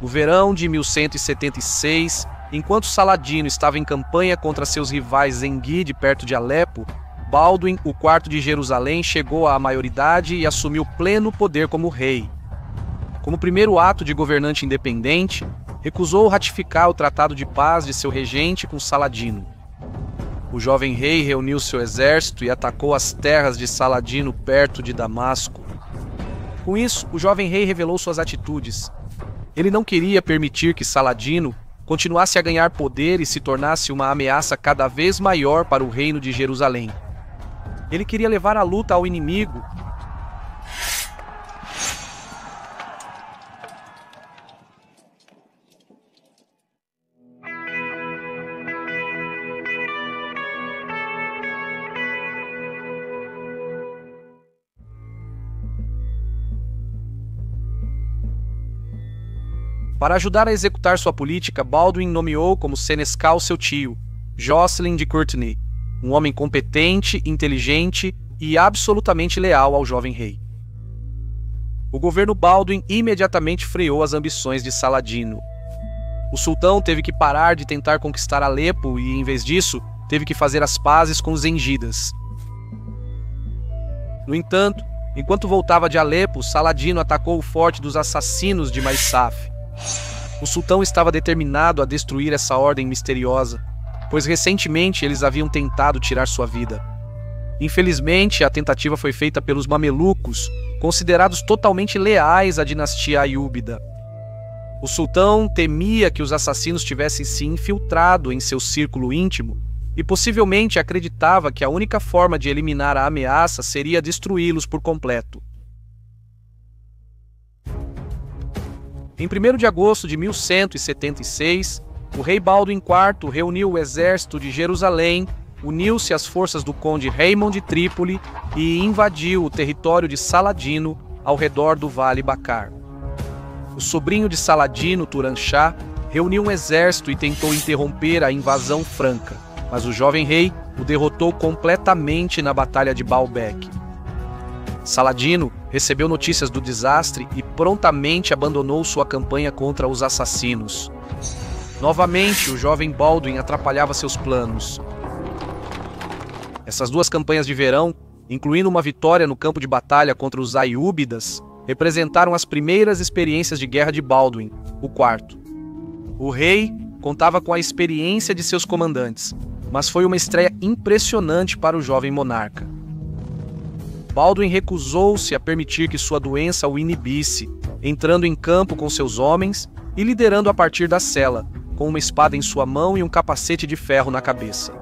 No verão de 1176, enquanto Saladino estava em campanha contra seus rivais Zengide, perto de Alepo, Balduin, o quarto de Jerusalém, chegou à maioridade e assumiu pleno poder como rei. Como primeiro ato de governante independente, recusou ratificar o tratado de paz de seu regente com Saladino. O jovem rei reuniu seu exército e atacou as terras de Saladino perto de Damasco. Com isso, o jovem rei revelou suas atitudes. Ele não queria permitir que Saladino continuasse a ganhar poder e se tornasse uma ameaça cada vez maior para o reino de Jerusalém. Ele queria levar a luta ao inimigo. Para ajudar a executar sua política, Balduin nomeou como senescal seu tio, Jocelyn de Courtenay, um homem competente, inteligente e absolutamente leal ao jovem rei. O governo Balduin imediatamente freou as ambições de Saladino. O sultão teve que parar de tentar conquistar Alepo e, em vez disso, teve que fazer as pazes com os zengidas. No entanto, enquanto voltava de Alepo, Saladino atacou o forte dos assassinos de Maisaf. O sultão estava determinado a destruir essa ordem misteriosa, pois recentemente eles haviam tentado tirar sua vida. Infelizmente, a tentativa foi feita pelos mamelucos, considerados totalmente leais à dinastia Aiúbida. O sultão temia que os assassinos tivessem se infiltrado em seu círculo íntimo e possivelmente acreditava que a única forma de eliminar a ameaça seria destruí-los por completo. Em 1º de agosto de 1176, o rei Balduin IV reuniu o exército de Jerusalém, uniu-se às forças do conde Raymond de Trípoli e invadiu o território de Saladino ao redor do Vale Bacar. O sobrinho de Saladino, Turanshah, reuniu um exército e tentou interromper a invasão franca, mas o jovem rei o derrotou completamente na Batalha de Baalbek. Saladino recebeu notícias do desastre e prontamente abandonou sua campanha contra os assassinos. Novamente, o jovem Balduin atrapalhava seus planos. Essas duas campanhas de verão, incluindo uma vitória no campo de batalha contra os Aiúbidas, representaram as primeiras experiências de guerra de Balduin, o IV. O rei contava com a experiência de seus comandantes, mas foi uma estreia impressionante para o jovem monarca. Balduin recusou-se a permitir que sua doença o inibisse, entrando em campo com seus homens e liderando a partir da cela, com uma espada em sua mão e um capacete de ferro na cabeça.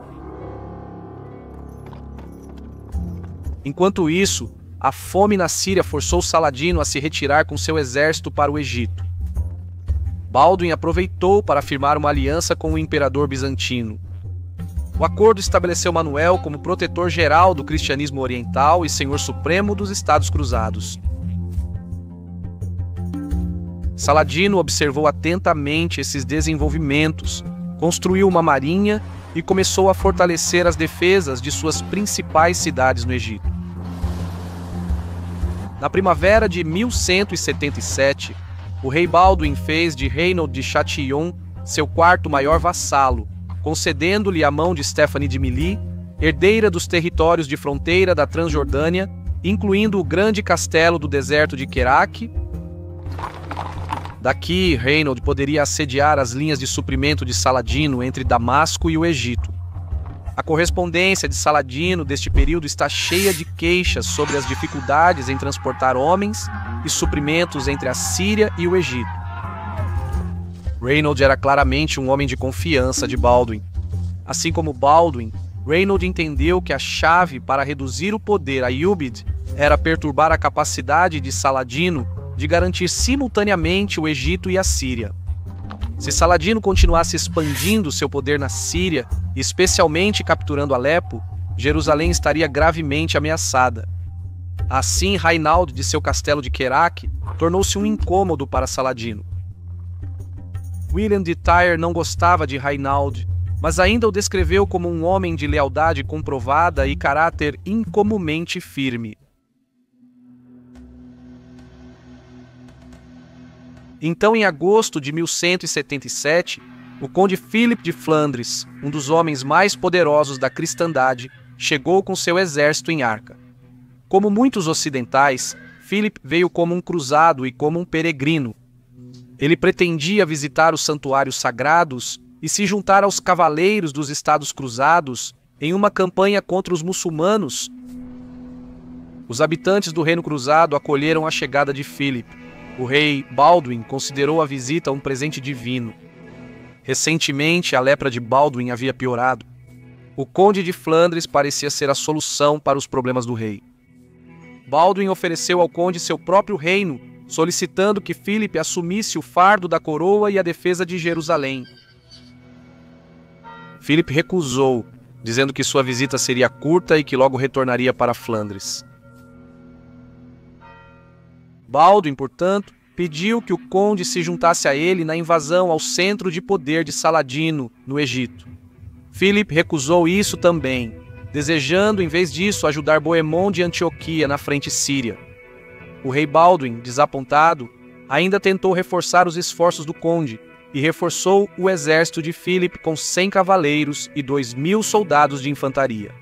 Enquanto isso, a fome na Síria forçou Saladino a se retirar com seu exército para o Egito. Balduin aproveitou para firmar uma aliança com o imperador bizantino. O acordo estabeleceu Manuel como protetor geral do cristianismo oriental e senhor supremo dos Estados Cruzados. Saladino observou atentamente esses desenvolvimentos, construiu uma marinha e começou a fortalecer as defesas de suas principais cidades no Egito. Na primavera de 1177, o rei Balduin fez de Reinald de Châtillon seu quarto maior vassalo, concedendo-lhe a mão de Stephanie de Milly, herdeira dos territórios de fronteira da Transjordânia, incluindo o grande castelo do deserto de Kerak. Daqui, Reinald poderia assediar as linhas de suprimento de Saladino entre Damasco e o Egito. A correspondência de Saladino deste período está cheia de queixas sobre as dificuldades em transportar homens e suprimentos entre a Síria e o Egito. Reinald era claramente um homem de confiança de Balduin. Assim como Balduin, Reinald entendeu que a chave para reduzir o poder aiúbide era perturbar a capacidade de Saladino de garantir simultaneamente o Egito e a Síria. Se Saladino continuasse expandindo seu poder na Síria, especialmente capturando Alepo, Jerusalém estaria gravemente ameaçada. Assim, Rainald de seu castelo de Kerak tornou-se um incômodo para Saladino. William de Tyre não gostava de Rainald, mas ainda o descreveu como um homem de lealdade comprovada e caráter incomumente firme. Então, em agosto de 1177, o conde Philip de Flandres, um dos homens mais poderosos da cristandade, chegou com seu exército em Arca. Como muitos ocidentais, Philip veio como um cruzado e como um peregrino. Ele pretendia visitar os santuários sagrados e se juntar aos cavaleiros dos Estados Cruzados em uma campanha contra os muçulmanos. Os habitantes do Reino Cruzado acolheram a chegada de Philip. O rei Baldwin considerou a visita um presente divino. Recentemente, a lepra de Baldwin havia piorado. O conde de Flandres parecia ser a solução para os problemas do rei. Baldwin ofereceu ao conde seu próprio reino, solicitando que Philip assumisse o fardo da coroa e a defesa de Jerusalém. Philip recusou, dizendo que sua visita seria curta e que logo retornaria para Flandres. Baldwin, portanto, pediu que o conde se juntasse a ele na invasão ao centro de poder de Saladino, no Egito. Philip recusou isso também, desejando, em vez disso, ajudar Boemon de Antioquia na frente síria. O rei Baldwin, desapontado, ainda tentou reforçar os esforços do conde e reforçou o exército de Philip com 100 cavaleiros e 2.000 soldados de infantaria.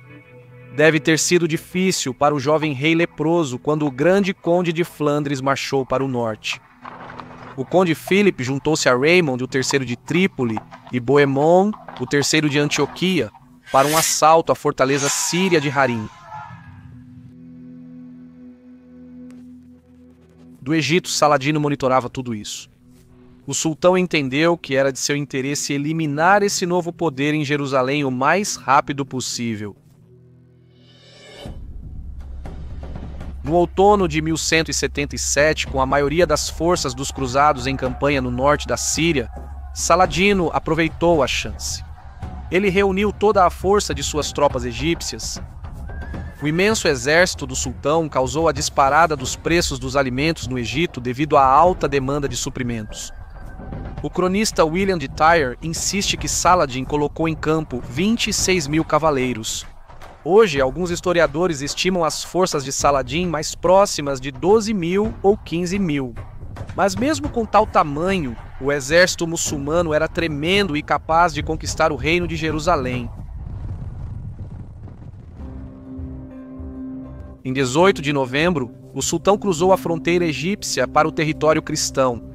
Deve ter sido difícil para o jovem rei leproso quando o grande conde de Flandres marchou para o norte. O conde Philip juntou-se a Raymond, o terceiro de Trípoli, e Boemon, o terceiro de Antioquia, para um assalto à fortaleza síria de Harim. Do Egito, Saladino monitorava tudo isso. O sultão entendeu que era de seu interesse eliminar esse novo poder em Jerusalém o mais rápido possível. No outono de 1177, com a maioria das forças dos cruzados em campanha no norte da Síria, Saladino aproveitou a chance. Ele reuniu toda a força de suas tropas egípcias. O imenso exército do sultão causou a disparada dos preços dos alimentos no Egito devido à alta demanda de suprimentos. O cronista William de Tyre insiste que Saladin colocou em campo 26.000 cavaleiros. Hoje, alguns historiadores estimam as forças de Saladin mais próximas de 12.000 ou 15.000. Mas mesmo com tal tamanho, o exército muçulmano era tremendo e capaz de conquistar o reino de Jerusalém. Em 18 de novembro, o sultão cruzou a fronteira egípcia para o território cristão.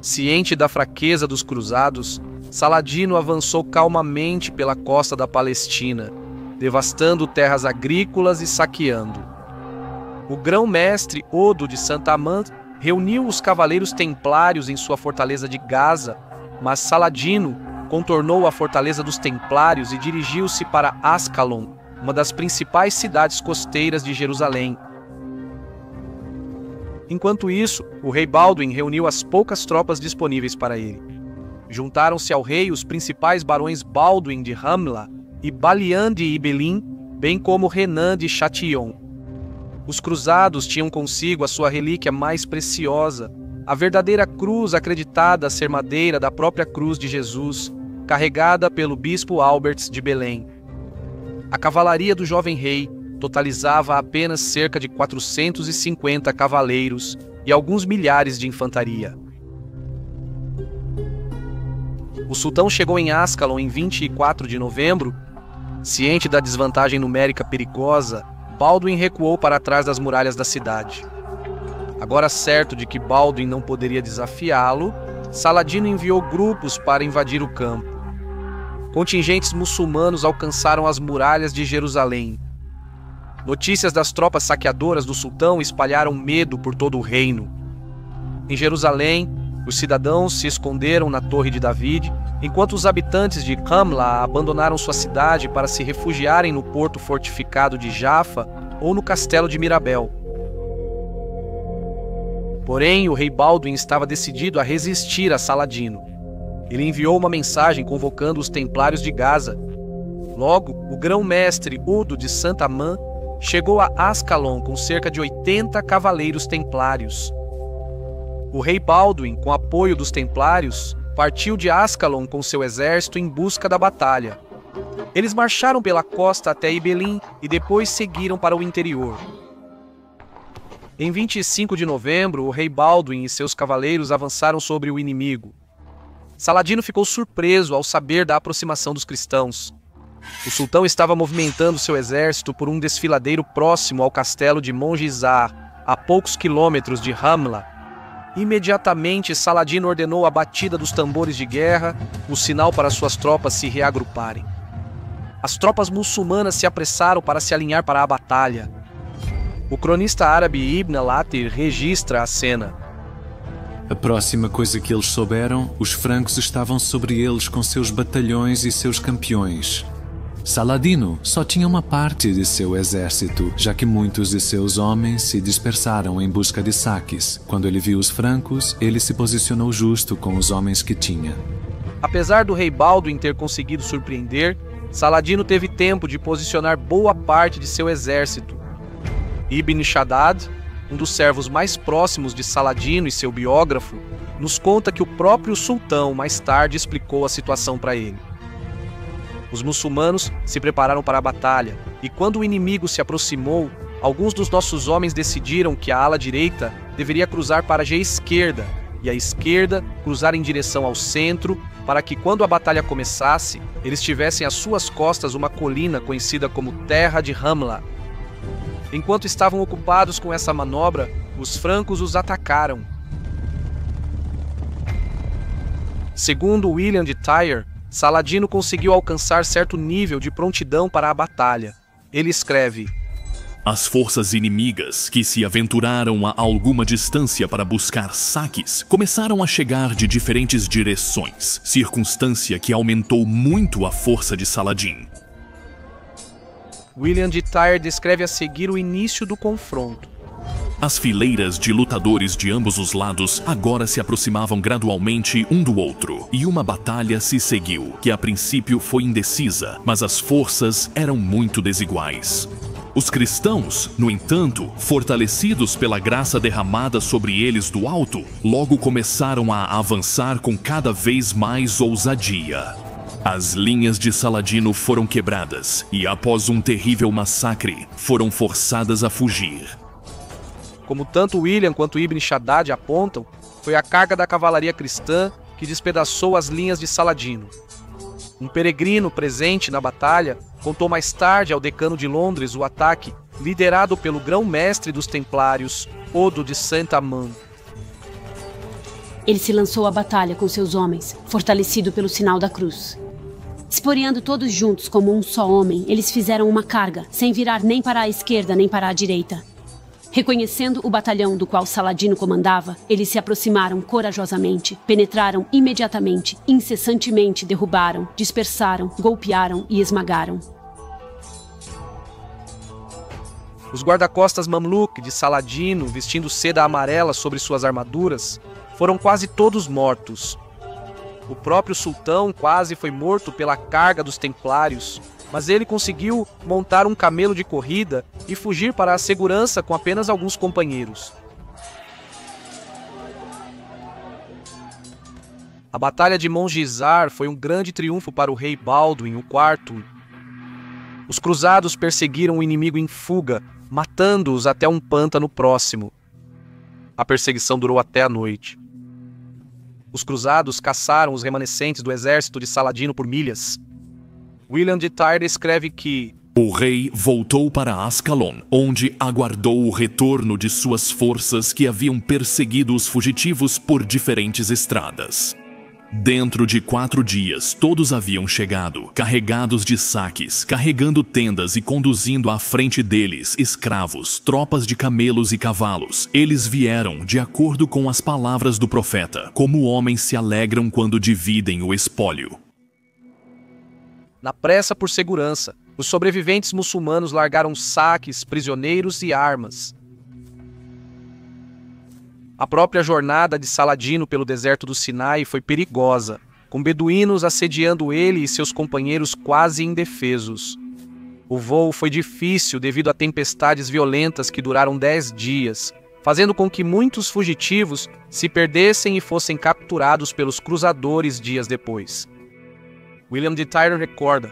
Ciente da fraqueza dos cruzados, Saladino avançou calmamente pela costa da Palestina, devastando terras agrícolas e saqueando. O grão-mestre Odo de Santa Amand reuniu os cavaleiros templários em sua fortaleza de Gaza, mas Saladino contornou a fortaleza dos templários e dirigiu-se para Ascalon, uma das principais cidades costeiras de Jerusalém. Enquanto isso, o rei Baldwin reuniu as poucas tropas disponíveis para ele. Juntaram-se ao rei os principais barões Baldwin de Ramla e Balian de Ibelin, bem como Renan de Châtillon. Os cruzados tinham consigo a sua relíquia mais preciosa, a verdadeira cruz acreditada ser madeira da própria cruz de Jesus, carregada pelo bispo Alberts de Belém. A cavalaria do jovem rei totalizava apenas cerca de 450 cavaleiros e alguns milhares de infantaria. O sultão chegou em Ascalon em 24 de novembro. Ciente da desvantagem numérica perigosa, Baldwin recuou para trás das muralhas da cidade. Agora certo de que Baldwin não poderia desafiá-lo, Saladino enviou grupos para invadir o campo. Contingentes muçulmanos alcançaram as muralhas de Jerusalém. Notícias das tropas saqueadoras do sultão espalharam medo por todo o reino. Em Jerusalém, os cidadãos se esconderam na Torre de David, enquanto os habitantes de Ramla abandonaram sua cidade para se refugiarem no porto fortificado de Jaffa ou no castelo de Mirabel. Porém, o rei Baldwin estava decidido a resistir a Saladino. Ele enviou uma mensagem convocando os templários de Gaza. Logo, o grão-mestre Udo de Santa Amand chegou a Ascalon com cerca de 80 cavaleiros templários. O rei Baldwin, com apoio dos templários, partiu de Ascalon com seu exército em busca da batalha. Eles marcharam pela costa até Ibelin e depois seguiram para o interior. Em 25 de novembro, o rei Baldwin e seus cavaleiros avançaram sobre o inimigo. Saladino ficou surpreso ao saber da aproximação dos cristãos. O sultão estava movimentando seu exército por um desfiladeiro próximo ao castelo de Monjizar, a poucos quilômetros de Ramla. Imediatamente, Saladino ordenou a batida dos tambores de guerra, o sinal para suas tropas se reagruparem. As tropas muçulmanas se apressaram para se alinhar para a batalha. O cronista árabe Ibn al-Athir registra a cena. A próxima coisa que eles souberam, os francos estavam sobre eles com seus batalhões e seus campeões. Saladino só tinha uma parte de seu exército, já que muitos de seus homens se dispersaram em busca de saques. Quando ele viu os francos, ele se posicionou justo com os homens que tinha. Apesar do rei Baldwin ter conseguido surpreender, Saladino teve tempo de posicionar boa parte de seu exército. Ibn Shaddad, um dos servos mais próximos de Saladino e seu biógrafo, nos conta que o próprio sultão mais tarde explicou a situação para ele. Os muçulmanos se prepararam para a batalha, e quando o inimigo se aproximou, alguns dos nossos homens decidiram que a ala direita deveria cruzar para a esquerda, e a esquerda cruzar em direção ao centro, para que quando a batalha começasse, eles tivessem às suas costas uma colina conhecida como Terra de Ramla. Enquanto estavam ocupados com essa manobra, os francos os atacaram. Segundo William de Tyre, Saladino conseguiu alcançar certo nível de prontidão para a batalha. Ele escreve: As forças inimigas, que se aventuraram a alguma distância para buscar saques, começaram a chegar de diferentes direções, circunstância que aumentou muito a força de Saladin. William de Tyre descreve a seguir o início do confronto. As fileiras de lutadores de ambos os lados agora se aproximavam gradualmente um do outro, e uma batalha se seguiu, que a princípio foi indecisa, mas as forças eram muito desiguais. Os cristãos, no entanto, fortalecidos pela graça derramada sobre eles do alto, logo começaram a avançar com cada vez mais ousadia. As linhas de Saladino foram quebradas e, após um terrível massacre, foram forçadas a fugir. Como tanto William quanto Ibn Shaddad apontam, foi a carga da cavalaria cristã que despedaçou as linhas de Saladino. Um peregrino presente na batalha contou mais tarde ao decano de Londres o ataque liderado pelo grão-mestre dos templários, Odo de Saint-Amand. Ele se lançou à batalha com seus homens, fortalecido pelo sinal da cruz. Esporeando todos juntos como um só homem, eles fizeram uma carga, sem virar nem para a esquerda nem para a direita. Reconhecendo o batalhão do qual Saladino comandava, eles se aproximaram corajosamente, penetraram imediatamente, incessantemente derrubaram, dispersaram, golpearam e esmagaram. Os guarda-costas Mamluk de Saladino, vestindo seda amarela sobre suas armaduras, foram quase todos mortos. O próprio sultão quase foi morto pela carga dos templários, mas ele conseguiu montar um camelo de corrida e fugir para a segurança com apenas alguns companheiros. A Batalha de Monjizar foi um grande triunfo para o rei Baldwin IV. Os cruzados perseguiram o inimigo em fuga, matando-os até um pântano próximo. A perseguição durou até a noite. Os cruzados caçaram os remanescentes do exército de Saladino por milhas. William de Tyre escreve que o rei voltou para Ascalon, onde aguardou o retorno de suas forças que haviam perseguido os fugitivos por diferentes estradas. Dentro de 4 dias, todos haviam chegado, carregados de saques, carregando tendas e conduzindo à frente deles escravos, tropas de camelos e cavalos. Eles vieram de acordo com as palavras do profeta, como homens se alegram quando dividem o espólio. Na pressa por segurança, os sobreviventes muçulmanos largaram saques, prisioneiros e armas. A própria jornada de Saladino pelo deserto do Sinai foi perigosa, com beduínos assediando ele e seus companheiros quase indefesos. O voo foi difícil devido a tempestades violentas que duraram 10 dias, fazendo com que muitos fugitivos se perdessem e fossem capturados pelos cruzadores dias depois. William de Tyre recorda: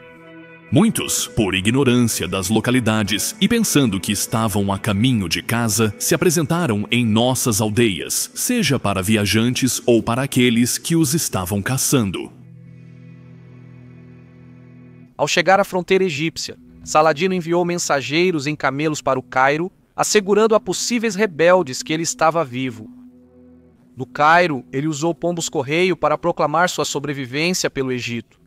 Muitos, por ignorância das localidades e pensando que estavam a caminho de casa, se apresentaram em nossas aldeias, seja para viajantes ou para aqueles que os estavam caçando. Ao chegar à fronteira egípcia, Saladino enviou mensageiros em camelos para o Cairo, assegurando a possíveis rebeldes que ele estava vivo. No Cairo, ele usou pombos-correio para proclamar sua sobrevivência pelo Egito.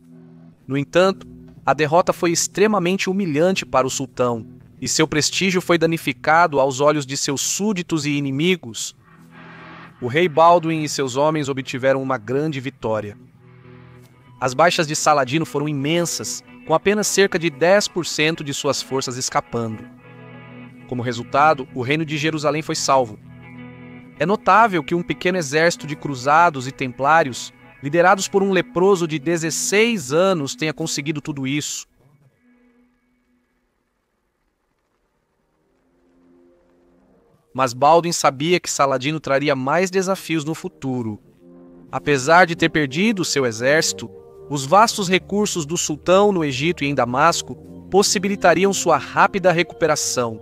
No entanto, a derrota foi extremamente humilhante para o sultão, e seu prestígio foi danificado aos olhos de seus súditos e inimigos. O rei Baldwin e seus homens obtiveram uma grande vitória. As baixas de Saladino foram imensas, com apenas cerca de 10% de suas forças escapando. Como resultado, o reino de Jerusalém foi salvo. É notável que um pequeno exército de cruzados e templários, liderados por um leproso de 16 anos, tenha conseguido tudo isso. Mas Baldwin sabia que Saladino traria mais desafios no futuro. Apesar de ter perdido seu exército, os vastos recursos do sultão no Egito e em Damasco possibilitariam sua rápida recuperação.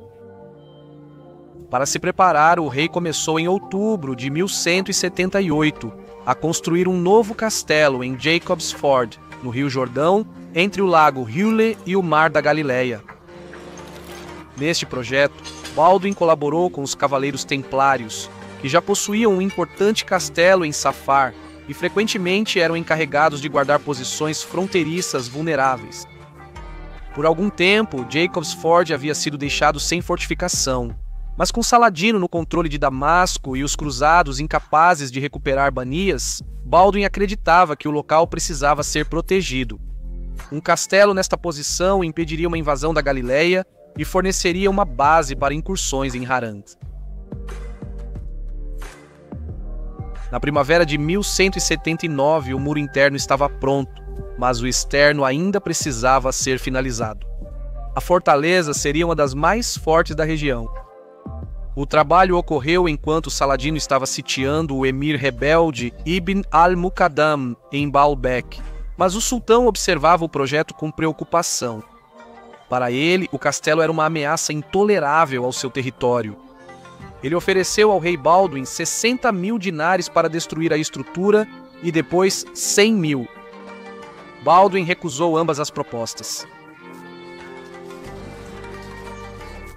Para se preparar, o rei começou em outubro de 1178 a construir um novo castelo em Jacob's Ford, no Rio Jordão, entre o lago Hule e o Mar da Galileia. Neste projeto, Baldwin colaborou com os cavaleiros templários, que já possuíam um importante castelo em Safar e frequentemente eram encarregados de guardar posições fronteiriças vulneráveis. Por algum tempo, Jacob's Ford havia sido deixado sem fortificação, mas com Saladino no controle de Damasco e os cruzados incapazes de recuperar Banias, Baldwin acreditava que o local precisava ser protegido. Um castelo nesta posição impediria uma invasão da Galileia e forneceria uma base para incursões em Harran. Na primavera de 1179, o muro interno estava pronto, mas o externo ainda precisava ser finalizado. A fortaleza seria uma das mais fortes da região. O trabalho ocorreu enquanto Saladino estava sitiando o emir rebelde Ibn al-Muqaddam em Baalbek, mas o sultão observava o projeto com preocupação. Para ele, o castelo era uma ameaça intolerável ao seu território. Ele ofereceu ao rei Baldwin 60.000 dinares para destruir a estrutura e depois 100.000. Baldwin recusou ambas as propostas.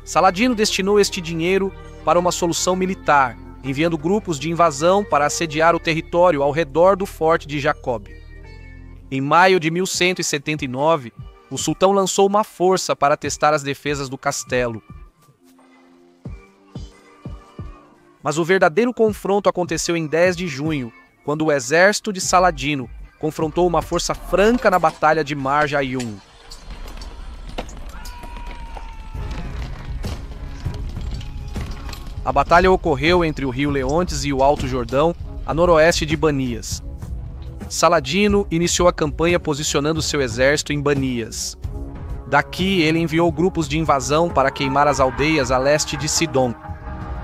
Saladino destinou este dinheiro para uma solução militar, enviando grupos de invasão para assediar o território ao redor do forte de Jacob. Em maio de 1179, o sultão lançou uma força para testar as defesas do castelo. Mas o verdadeiro confronto aconteceu em 10 de junho, quando o exército de Saladino confrontou uma força franca na Batalha de Marj Ayun. A batalha ocorreu entre o rio Leontes e o Alto Jordão, a noroeste de Banias. Saladino iniciou a campanha posicionando seu exército em Banias. Daqui, ele enviou grupos de invasão para queimar as aldeias a leste de Sidom.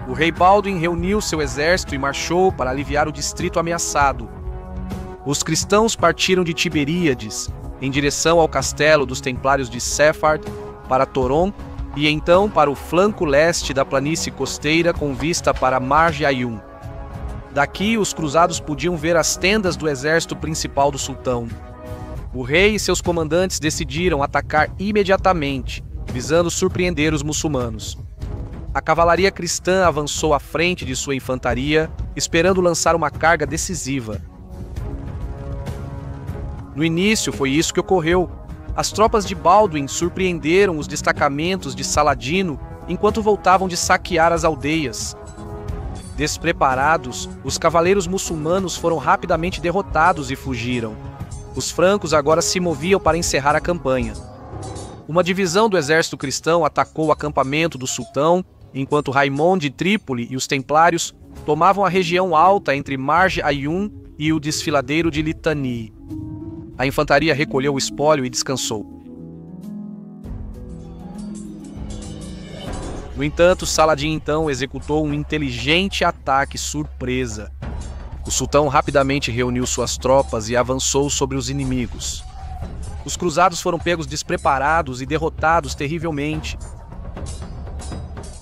O rei Baldwin reuniu seu exército e marchou para aliviar o distrito ameaçado. Os cristãos partiram de Tiberíades, em direção ao castelo dos templários de Sefard, para Toron, e então para o flanco leste da planície costeira com vista para Marj Ayun. Daqui, os cruzados podiam ver as tendas do exército principal do sultão. O rei e seus comandantes decidiram atacar imediatamente, visando surpreender os muçulmanos. A cavalaria cristã avançou à frente de sua infantaria, esperando lançar uma carga decisiva. No início, foi isso que ocorreu. As tropas de Baldwin surpreenderam os destacamentos de Saladino enquanto voltavam de saquear as aldeias. Despreparados, os cavaleiros muçulmanos foram rapidamente derrotados e fugiram. Os francos agora se moviam para encerrar a campanha. Uma divisão do exército cristão atacou o acampamento do sultão, enquanto Raimond de Trípoli e os templários tomavam a região alta entre Marj Ayun e o desfiladeiro de Litani. A infantaria recolheu o espólio e descansou. No entanto, Saladin então executou um inteligente ataque surpresa. O sultão rapidamente reuniu suas tropas e avançou sobre os inimigos. Os cruzados foram pegos despreparados e derrotados terrivelmente.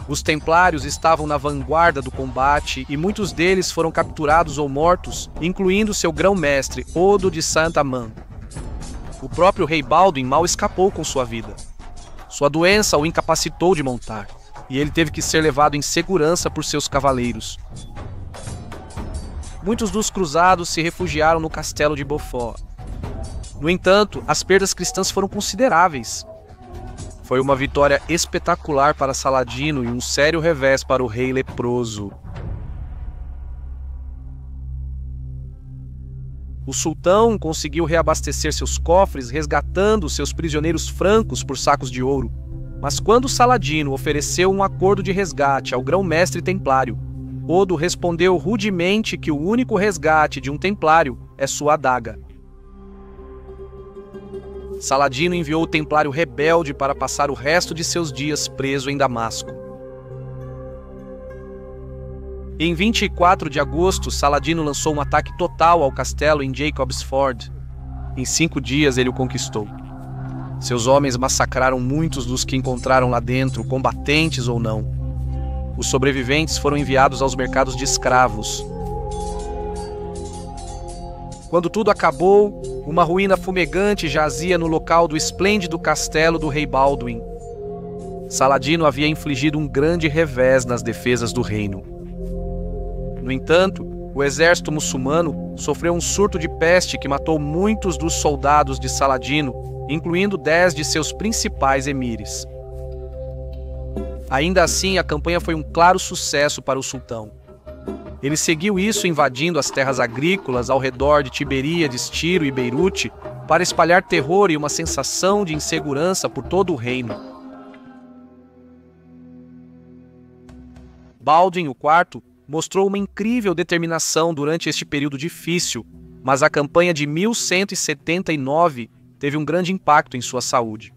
Os templários estavam na vanguarda do combate e muitos deles foram capturados ou mortos, incluindo seu grão-mestre, Odo de Saint-Amand. O próprio rei Balduin mal escapou com sua vida. Sua doença o incapacitou de montar, e ele teve que ser levado em segurança por seus cavaleiros. Muitos dos cruzados se refugiaram no castelo de Beaufort. No entanto, as perdas cristãs foram consideráveis. Foi uma vitória espetacular para Saladino e um sério revés para o rei leproso. O sultão conseguiu reabastecer seus cofres resgatando seus prisioneiros francos por sacos de ouro. Mas quando Saladino ofereceu um acordo de resgate ao grão-mestre templário, Odo respondeu rudemente que o único resgate de um templário é sua adaga. Saladino enviou o templário rebelde para passar o resto de seus dias preso em Damasco. Em 24 de agosto, Saladino lançou um ataque total ao castelo em Jacob's Ford. Em 5 dias ele o conquistou. Seus homens massacraram muitos dos que encontraram lá dentro, combatentes ou não. Os sobreviventes foram enviados aos mercados de escravos. Quando tudo acabou, uma ruína fumegante jazia no local do esplêndido castelo do rei Balduin. Saladino havia infligido um grande revés nas defesas do reino. No entanto, o exército muçulmano sofreu um surto de peste que matou muitos dos soldados de Saladino, incluindo 10 de seus principais emires. Ainda assim, a campanha foi um claro sucesso para o sultão. Ele seguiu isso invadindo as terras agrícolas ao redor de Tiberíades, Tiro e Beirute para espalhar terror e uma sensação de insegurança por todo o reino. Balduin IV mostrou uma incrível determinação durante este período difícil, mas a campanha de 1179 teve um grande impacto em sua saúde.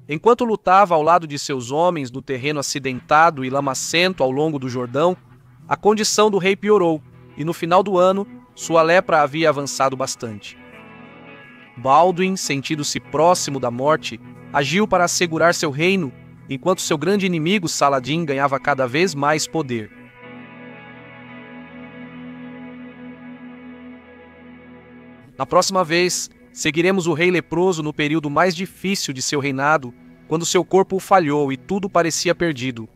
Enquanto lutava ao lado de seus homens no terreno acidentado e lamacento ao longo do Jordão, a condição do rei piorou, e no final do ano, sua lepra havia avançado bastante. Balduin, sentindo-se próximo da morte, agiu para assegurar seu reino, enquanto seu grande inimigo Saladin ganhava cada vez mais poder. Na próxima vez, seguiremos o rei leproso no período mais difícil de seu reinado, quando seu corpo o falhou e tudo parecia perdido.